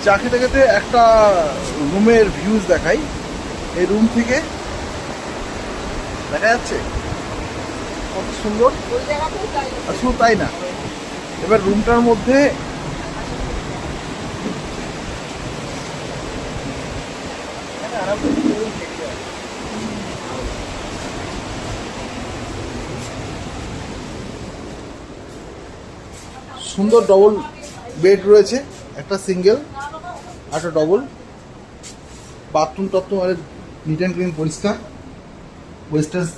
চা খেতে খেতে একটা রুমের ভিউজ দেখাই। এই রুম থেকে দেখা যাচ্ছে কত সুন্দর। আর শুধু তাই না, এবার রুমটার মধ্যে সুন্দর ডবল বেড রয়েছে, একটা সিঙ্গেল আর একটা ডবল। বাথরুম টাথরুম আর নিট অ্যান্ড ক্লিন, পরিষ্কার। ওয়েস্টার্ন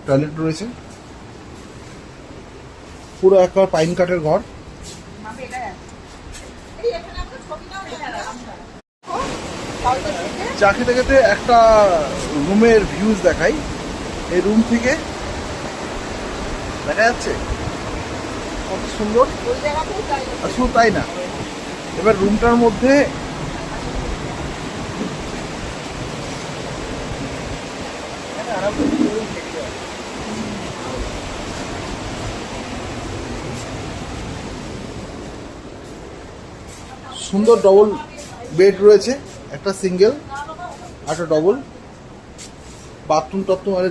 টয়লেট রয়েছে, পুরো একবার পাইন কাঠের ঘর। চা খেতে খেতে একটা রুমের ভিউজ দেখাই। এই রুম থেকে দেখা যাচ্ছে কত সুন্দর। আর শুধু তাই না, এবার রুমটার মধ্যে সুন্দর ডবল বেড রয়েছে, একটা সিঙ্গেল আর একটা ডবল। বাথরুম টাথরুম আর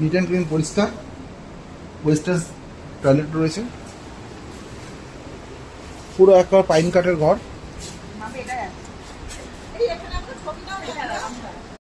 নিট অ্যান্ড ক্লিন, পরিষ্কার। ওয়েস্টার্ন টয়লেট রয়েছে, পুরো একবার পাইন কাঠের ঘর।